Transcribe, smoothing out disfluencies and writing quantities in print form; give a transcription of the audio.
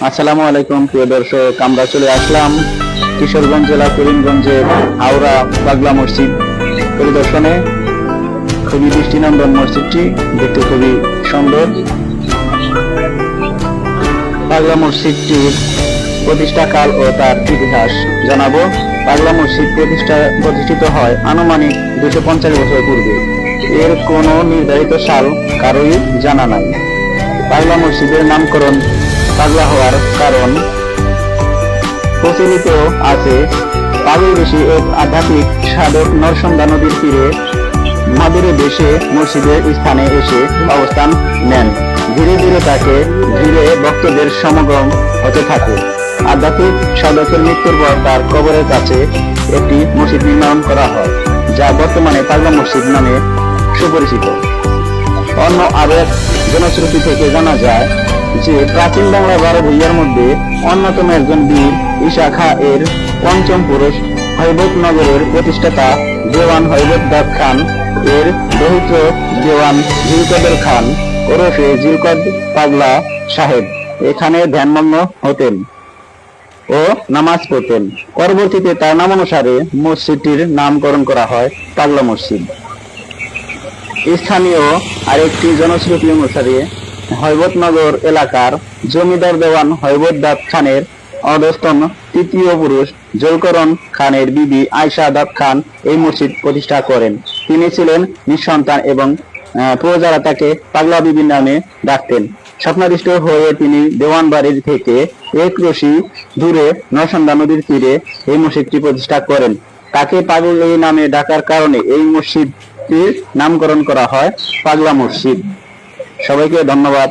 আসসালামু আলাইকুম প্রিয় দর্শক, আমরা চলে আসলাম কিশোরগঞ্জ জেলা করিমগঞ্জের হাওড়া পাগলা মসজিদ পরিদর্শনে। খুবই দৃষ্টিনন্দন মসজিদটি, দেখতে খুবই সুন্দর। পাগলা মসজিদটির প্রতিষ্ঠাকাল ও তার ইতিহাস জানাবো। পাগলা মসজিদ প্রতিষ্ঠিত হয় আনুমানিক 250 বছর পূর্বে। এর কোনো নির্ধারিত সাল কারোই জানা নাই। পাগলা মসজিদের নামকরণ পাগলা হওয়ার কারণ প্রচলিত আছে। পাগল ঋষি এক আধ্যাত্মিক সাধক নরসন্দা নদীর তীরে মাদুরে বেশে মসজিদের স্থানে এসে অবস্থান নেন। ধীরে ধীরে তাকে ঘিরে ভক্তদের সমাগম হতে থাকে। আধ্যাত্মিক সাধকের মৃত্যুর পর তার কবরের কাছে একটি মসজিদ নির্মাণ করা হয়, যা বর্তমানে পাগলা মসজিদ নামে সুপরিচিত। অন্য আরেক জনশ্রুতি থেকে জানা যায় যে প্রাচীন বাংলা 12 ভূঁইয়ার মধ্যে অন্যতম একজন বীর ঈশা খাঁ এর পঞ্চম পুরুষ হৈবত নগরের প্রতিষ্ঠাতা দেওয়ান হৈবত দাদ খান এর দৌহিত্র দেওয়ান জিলকদর খান ওরফে জিলকদ পাগলা সাহেব এখানে ধ্যানমগ্ন হতেন ও নামাজ পড়তেন। পরবর্তীতে তার নামানুসারে মসজিদটির নামকরণ করা হয় পাগলা মসজিদ। স্থানীয় আরেকটি জনশ্রুতি অনুসারে হৈবতনগর এলাকার জমিদার দেওয়ান হৈবত দাদ খানের অধস্তন তৃতীয় পুরুষ জলকরণ খানের বিবি আয়শা দাদ খান এই মসজিদ প্রতিষ্ঠা করেন। তিনি ছিলেন নিঃসন্তান এবং প্রজারা তাকে পাগলা বিবি নামে ডাকতেন। স্বপ্নাদিষ্ট হয়ে তিনি দেওয়ান বাড়ির থেকে এক রশি দূরে নরসন্দা নদীর তীরে এই মসজিদটি প্রতিষ্ঠা করেন। তাকে পাগল এই নামে ডাকার কারণে এই মসজিদটির নামকরণ করা হয় পাগলা মসজিদ। সবাইকে ধন্যবাদ।